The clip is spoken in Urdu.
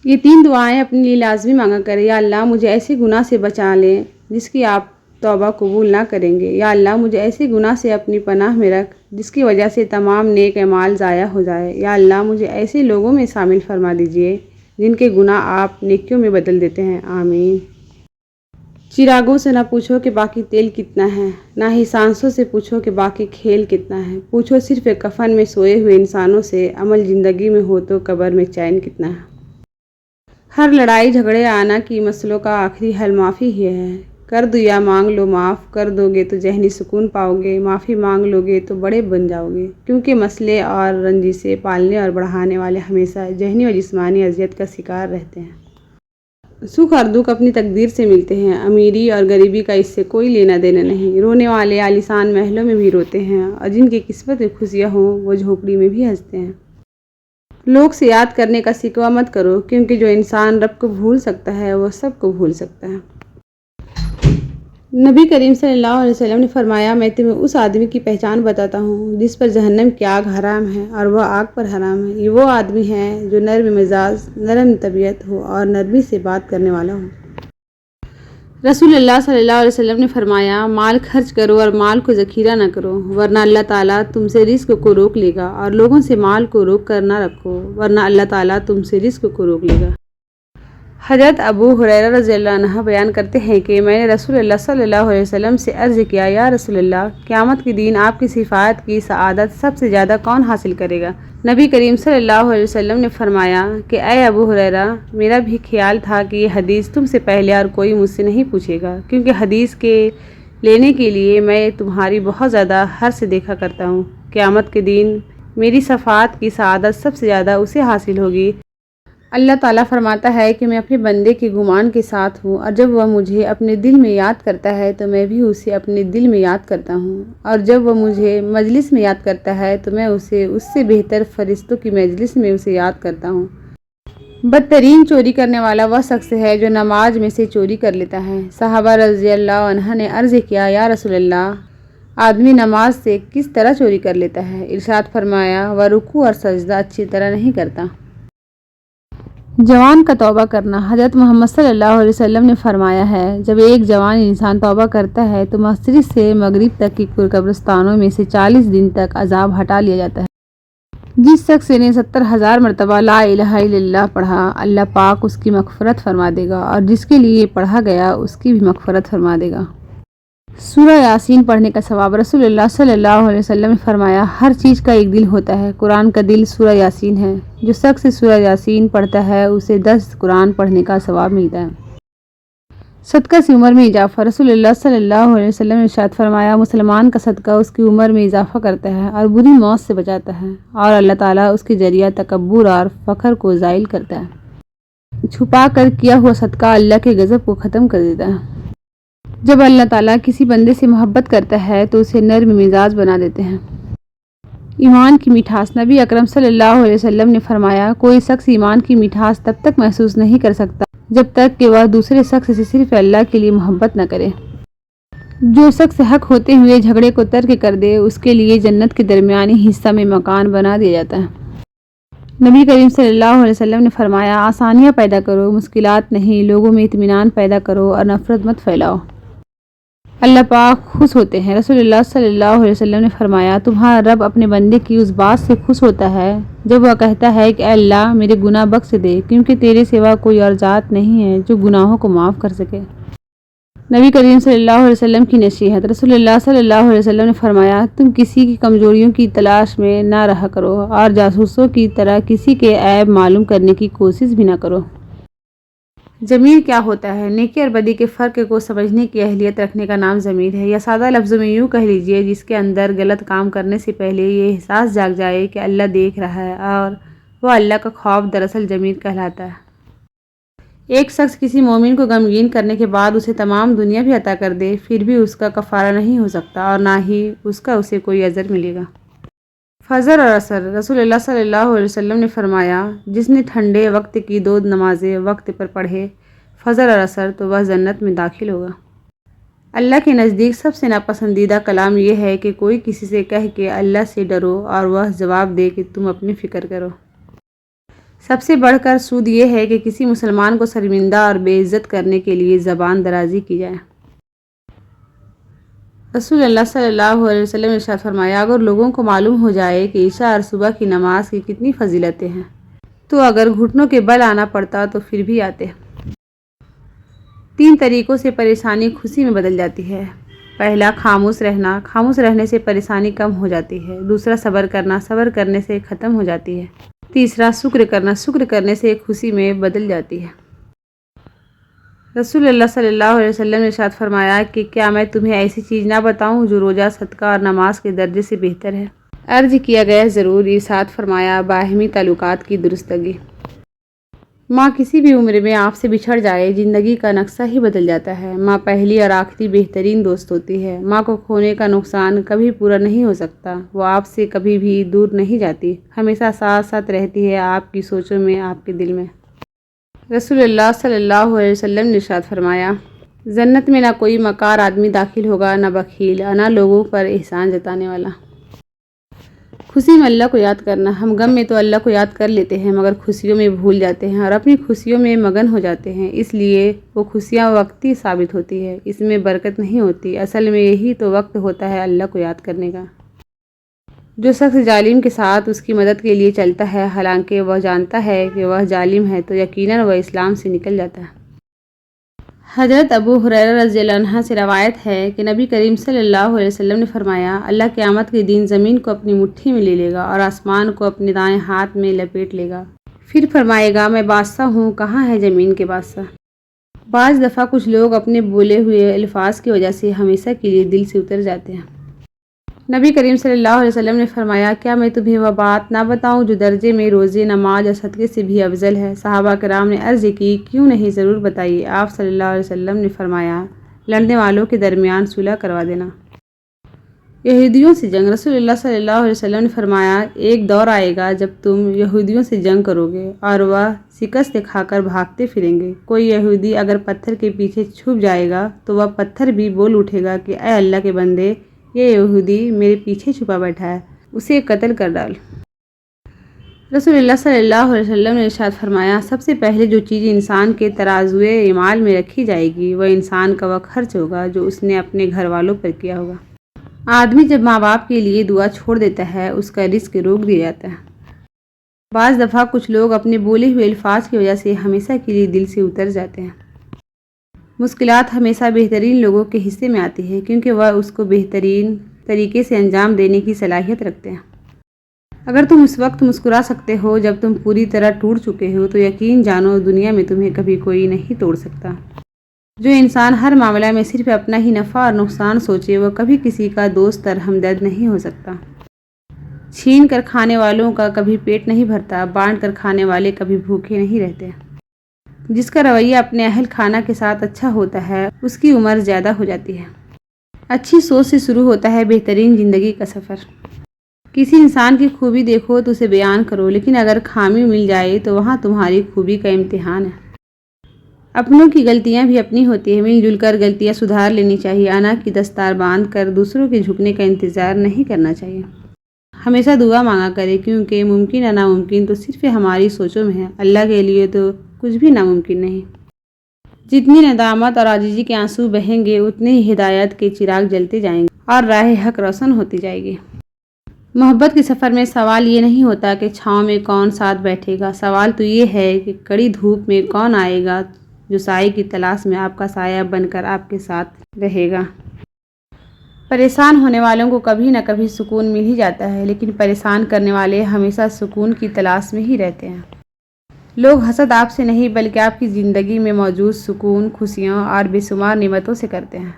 یہ 3 دعائیں اپنے لیے لازمی مانگا کرے۔ یا اللہ مجھے ایسے گناہ سے بچا لیں جس کی آپ توبہ قبول نہ کریں گے۔ یا اللہ مجھے ایسے گناہ سے اپنی پناہ میں رکھ جس کی وجہ سے تمام نیک اعمال ضائع ہو جائے۔ یا اللہ مجھے ایسے لوگوں میں شامل فرما دیجئے جن کے گناہ آپ نیکیوں میں بدل دیتے ہیں، آمین۔ چراغوں سے نہ پوچھو کہ باقی تیل کتنا ہے، نہ ہی سانسوں سے پوچھو کہ باقی کھیل کتنا ہے۔ پوچھو صرف ایک کفن میں سوئے ہوئے انسانوں سے، عمل زندگی میں ہو تو قبر میں چین کتنا ہے۔ ہر لڑائی جھگڑے آنا کی مسئلوں کا آخری حل معافی ہی ہے۔ کر دو یا مانگ لو معاف، کر دو گے تو ذہنی سکون پاؤ گے، معافی مانگ لو گے تو بڑے بن جاؤ گے، کیونکہ مسئلے اور رنجشیں پالنے اور بڑھانے والے ہمیشہ ذہنی اور جسمانی اذیت کا شکار رہتے ہیں۔ سکھ اور دکھ اپنی تقدیر سے ملتے ہیں، امیری اور غریبی کا اس سے کوئی لینا دینا نہیں۔ رونے والے عالیشان محلوں میں بھی روتے ہیں اور جن کی قسمت میں خوشیاں ہوں وہ جھوپڑی میں بھی ہنستے ہیں۔ لوگ سے یاد کرنے کا شکوہ مت کرو، کیونکہ جو انسان رب کو بھول سکتا ہے وہ سب کو بھول سکتا ہے۔ نبی کریم صلی اللہ علیہ وسلم نے فرمایا، میں تمہیں اس آدمی کی پہچان بتاتا ہوں جس پر جہنم کی آگ حرام ہے اور وہ آگ پر حرام ہے۔ یہ وہ آدمی ہے جو نرم مزاج، نرم طبیعت ہو اور نرمی سے بات کرنے والا ہو۔ رسول اللہ صلی اللہ علیہ وسلم نے فرمایا، مال خرچ کرو اور مال کو ذخیرہ نہ کرو، ورنہ اللہ تعالیٰ تم سے رزق کو روک لے گا، اور لوگوں سے مال کو روک کر نہ رکھو، ورنہ اللہ تعالیٰ تم سے رزق کو روک لے گا۔ حضرت ابو ہریرہ رضی اللہ عنہ بیان کرتے ہیں کہ میں نے رسول اللہ صلی اللہ علیہ وسلم سے عرض کیا، یا رسول اللہ، قیامت کے دن آپ کی شفاعت کی سعادت سب سے زیادہ کون حاصل کرے گا؟ نبی کریم صلی اللہ علیہ وسلم نے فرمایا کہ اے ابو ہریرہ، میرا بھی خیال تھا کہ یہ حدیث تم سے پہلے اور کوئی مجھ سے نہیں پوچھے گا، کیونکہ حدیث کے لینے کے لیے میں تمہاری بہت زیادہ حرص دیکھا کرتا ہوں۔ قیامت کے دن میری شفاعت کی سعادت سب سے زیادہ اسے حاصل ہوگی۔ اللہ تعالیٰ فرماتا ہے کہ میں اپنے بندے کے گمان کے ساتھ ہوں، اور جب وہ مجھے اپنے دل میں یاد کرتا ہے تو میں بھی اسے اپنے دل میں یاد کرتا ہوں، اور جب وہ مجھے مجلس میں یاد کرتا ہے تو میں اسے اس سے بہتر فرشتوں کی مجلس میں اسے یاد کرتا ہوں۔ بدترین چوری کرنے والا وہ شخص ہے جو نماز میں سے چوری کر لیتا ہے۔ صحابہ رضی اللہ عنہ نے عرض کیا، یا رسول اللہ، آدمی نماز سے کس طرح چوری کر لیتا ہے؟ ارشاد فرمایا، وہ رکوع اور سجدہ اچھی طرح نہیں کرتا۔ جوان کا توبہ کرنا۔ حضرت محمد صلی اللہ علیہ وسلم نے فرمایا ہے، جب ایک جوان انسان توبہ کرتا ہے تو مشرق سے مغرب تک کی قبرستانوں میں سے 40 دن تک عذاب ہٹا لیا جاتا ہے۔ جس شخص نے 70,000 مرتبہ لا الہ الا اللہ پڑھا، اللہ پاک اس کی مغفرت فرما دے گا، اور جس کے لیے پڑھا گیا اس کی بھی مغفرت فرما دے گا۔ سورہ یاسین پڑھنے کا ثواب۔ رسول اللہ صلی اللہ علیہ وسلم نے فرمایا، ہر چیز کا ایک دل ہوتا ہے، قرآن کا دل سورہ یاسین ہے۔ جو شخص سورہ یاسین پڑھتا ہے اسے 10 قرآن پڑھنے کا ثواب ملتا ہے۔ صدقہ سے عمر میں اضافہ۔ رسول اللہ صلی اللہ علیہ وسلم نے ارشاد فرمایا، مسلمان کا صدقہ اس کی عمر میں اضافہ کرتا ہے اور بری موت سے بچاتا ہے، اور اللہ تعالیٰ اس کے ذریعہ تکبر اور فخر کو زائل کرتا ہے۔ چھپا کر کیا ہوا صدقہ اللہ کے غضب کو ختم کر دیتا ہے۔ جب اللہ تعالیٰ کسی بندے سے محبت کرتا ہے تو اسے نرم مزاج بنا دیتے ہیں۔ ایمان کی مٹھاس۔ نبی اکرم صلی اللہ علیہ وسلم نے فرمایا، کوئی شخص ایمان کی مٹھاس تب تک محسوس نہیں کر سکتا جب تک کہ وہ دوسرے شخص سے صرف اللہ کے لیے محبت نہ کرے۔ جو شخص حق ہوتے ہوئے جھگڑے کو ترک کر دے اس کے لیے جنت کے درمیانی حصہ میں مکان بنا دیا جاتا ہے۔ نبی کریم صلی اللہ علیہ وسلم نے فرمایا، آسانیاں پیدا کرو، مشکلات نہیں، لوگوں میں اطمینان پیدا کرو اور نفرت مت پھیلاؤ، اللہ پاک خوش ہوتے ہیں۔ رسول اللہ صلی اللہ علیہ وسلم نے فرمایا، تمہارا رب اپنے بندے کی اس بات سے خوش ہوتا ہے جب وہ کہتا ہے کہ اے اللہ میرے گناہ بخش دے، کیونکہ تیرے سوا کوئی اور ذات نہیں ہے جو گناہوں کو معاف کر سکے۔ نبی کریم صلی اللہ علیہ وسلم کی نصیحت۔ رسول اللہ صلی اللہ علیہ وسلم نے فرمایا، تم کسی کی کمزوریوں کی تلاش میں نہ رہا کرو اور جاسوسوں کی طرح کسی کے عیب معلوم کرنے کی کوشش بھی نہ کرو۔ ضمیر کیا ہوتا ہے؟ نیکی اور بدی کے فرق کو سمجھنے کی اہلیت رکھنے کا نام ضمیر ہے، یا سادہ لفظوں میں یوں کہہ لیجیے، جس کے اندر غلط کام کرنے سے پہلے یہ احساس جاگ جائے کہ اللہ دیکھ رہا ہے، اور وہ اللہ کا خوف دراصل ضمیر کہلاتا ہے۔ ایک شخص کسی مومن کو غمگین کرنے کے بعد اسے تمام دنیا بھی عطا کر دے، پھر بھی اس کا کفارہ نہیں ہو سکتا اور نہ ہی اس کا اسے کوئی اجر ملے گا۔ فجر اور عصر۔ رسول اللہ صلی اللہ علیہ وسلم نے فرمایا، جس نے ٹھنڈے وقت کی 2 نمازیں وقت پر پڑھے، فجر اور عصر، تو وہ جنت میں داخل ہوگا۔ اللہ کے نزدیک سب سے ناپسندیدہ کلام یہ ہے کہ کوئی کسی سے کہے کہ اللہ سے ڈرو اور وہ جواب دے کہ تم اپنی فکر کرو۔ سب سے بڑھ کر سود یہ ہے کہ کسی مسلمان کو شرمندہ اور بے عزت کرنے کے لیے زبان درازی کی جائے۔ رسول اللہ صلی اللہ علیہ وسلم نے ارشاد فرمایا، اگر لوگوں کو معلوم ہو جائے کہ عشاء اور صبح کی نماز کی کتنی فضیلتیں ہیں تو اگر گھٹنوں کے بل آنا پڑتا تو پھر بھی آتے۔ 3 طریقوں سے پریشانی خوشی میں بدل جاتی ہے۔ پہلا، خاموش رہنا، خاموش رہنے سے پریشانی کم ہو جاتی ہے۔ دوسرا، صبر کرنا، صبر کرنے سے ختم ہو جاتی ہے۔ تیسرا، شکر کرنا، شکر کرنے سے خوشی میں بدل جاتی ہے۔ رسول اللہ صلی اللہ علیہ وسلم نے ارشاد فرمایا کہ کیا میں تمہیں ایسی چیز نہ بتاؤں جو روزہ، صدقہ اور نماز کے درجے سے بہتر ہے؟ عرض کیا گیا ضرور۔ ارشاد فرمایا، باہمی تعلقات کی درستگی۔ ماں کسی بھی عمر میں آپ سے بچھڑ جائے زندگی کا نقشہ ہی بدل جاتا ہے۔ ماں پہلی اور آخری بہترین دوست ہوتی ہے۔ ماں کو کھونے کا نقصان کبھی پورا نہیں ہو سکتا۔ وہ آپ سے کبھی بھی دور نہیں جاتی، ہمیشہ ساتھ ساتھ رہتی ہے، آپ کی سوچوں میں، آپ کے دل میں۔ رسول اللہ صلی اللہ علیہ وسلم نے ارشاد فرمایا، جنت میں نہ کوئی مکار آدمی داخل ہوگا، نہ بخیل، نہ لوگوں پر احسان جتانے والا۔ خوشی میں اللہ کو یاد کرنا۔ ہم غم میں تو اللہ کو یاد کر لیتے ہیں مگر خوشیوں میں بھول جاتے ہیں اور اپنی خوشیوں میں مگن ہو جاتے ہیں، اس لیے وہ خوشیاں وقتی ثابت ہوتی ہے، اس میں برکت نہیں ہوتی۔ اصل میں یہی تو وقت ہوتا ہے اللہ کو یاد کرنے کا۔ جو شخص ظالم کے ساتھ اس کی مدد کے لیے چلتا ہے حالانکہ وہ جانتا ہے کہ وہ ظالم ہے تو یقیناً وہ اسلام سے نکل جاتا ہے۔ حضرت ابو ہریرہ رضی اللہ عنہ سے روایت ہے کہ نبی کریم صلی اللہ علیہ وسلم نے فرمایا، اللہ قیامت کے دن زمین کو اپنی مٹھی میں لے لے گا اور آسمان کو اپنے دائیں ہاتھ میں لپیٹ لے گا، پھر فرمائے گا، میں بادشاہ ہوں، کہاں ہے زمین کے بادشاہ؟ بعض دفعہ کچھ لوگ اپنے بولے ہوئے الفاظ کی وجہ سے ہمیشہ کے لیے دل سے اتر جاتے ہیں۔ نبی کریم صلی اللہ علیہ وسلم نے فرمایا، کیا میں تمہیں وہ بات نہ بتاؤں جو درجے میں روزے، نماز اور صدقے سے بھی افضل ہے؟ صحابہ کرام نے عرض کی، کیوں نہیں، ضرور بتائیے۔ آپ صلی اللہ علیہ وسلم نے فرمایا، لڑنے والوں کے درمیان صلح کروا دینا۔ یہودیوں سے جنگ۔ رسول اللہ صلی اللہ علیہ وسلم نے فرمایا، ایک دور آئے گا جب تم یہودیوں سے جنگ کرو گے اور وہ شکست کھا کر بھاگتے پھریں گے۔ کوئی یہودی اگر پتھر کے پیچھے چھپ جائے گا تو وہ پتھر بھی بول اٹھے گا کہ اے اللہ کے بندے، یہ یہودی میرے پیچھے چھپا بیٹھا ہے، اسے قتل کر ڈال۔ رسول اللہ صلی اللہ علیہ وسلم نے ارشاد فرمایا، سب سے پہلے جو چیز انسان کے ترازوئے اعمال میں رکھی جائے گی وہ انسان کا وہ خرچ ہوگا جو اس نے اپنے گھر والوں پر کیا ہوگا۔ آدمی جب ماں باپ کے لیے دعا چھوڑ دیتا ہے اس کا رزق روک دیا جاتا ہے۔ بعض دفعہ کچھ لوگ اپنے بولے ہوئے الفاظ کی وجہ سے ہمیشہ کے لیے دل سے اتر جاتے ہیں۔ مشکلات ہمیشہ بہترین لوگوں کے حصے میں آتی ہے کیونکہ وہ اس کو بہترین طریقے سے انجام دینے کی صلاحیت رکھتے ہیں۔ اگر تم اس وقت مسکرا سکتے ہو جب تم پوری طرح ٹوٹ چکے ہو تو یقین جانو دنیا میں تمہیں کبھی کوئی نہیں توڑ سکتا۔ جو انسان ہر معاملہ میں صرف اپنا ہی نفع اور نقصان سوچے وہ کبھی کسی کا دوست اور ہمدرد نہیں ہو سکتا۔ چھین کر کھانے والوں کا کبھی پیٹ نہیں بھرتا، بانٹ کر کھانے والے کبھی بھوکے نہیں رہتے۔ جس کا رویہ اپنے اہل خانہ کے ساتھ اچھا ہوتا ہے اس کی عمر زیادہ ہو جاتی ہے۔ اچھی سوچ سے شروع ہوتا ہے بہترین زندگی کا سفر۔ کسی انسان کی خوبی دیکھو تو اسے بیان کرو، لیکن اگر خامی مل جائے تو وہاں تمہاری خوبی کا امتحان ہے۔ اپنوں کی غلطیاں بھی اپنی ہوتی ہیں، مل جل کر غلطیاں سدھار لینی چاہیے۔ انا کی دستار باندھ کر دوسروں کے جھکنے کا انتظار نہیں کرنا چاہیے۔ ہمیشہ دعا مانگا کرے کیونکہ ممکن اور ناممکن تو صرف ہماری سوچوں میں ہے، اللہ کے لیے تو کچھ بھی ناممکن نہیں۔ جتنی ندامت اور عاجزی کے آنسو بہیں گے اتنے ہی ہدایت کے چراغ جلتے جائیں گے اور راہ حق روشن ہوتی جائے گی۔ محبت کے سفر میں سوال یہ نہیں ہوتا کہ چھاؤں میں کون ساتھ بیٹھے گا، سوال تو یہ ہے کہ کڑی دھوپ میں کون آئے گا جو سائے کی تلاش میں آپ کا سایہ بن کر آپ کے ساتھ رہے گا۔ پریشان ہونے والوں کو کبھی نہ کبھی سکون مل ہی جاتا ہے، لیکن پریشان کرنے والے ہمیشہ سکون کی تلاش میں ہی رہتے ہیں۔ لوگ حسد آپ سے نہیں بلکہ آپ کی زندگی میں موجود سکون، خوشیوں اور بے شمار نعمتوں سے کرتے ہیں۔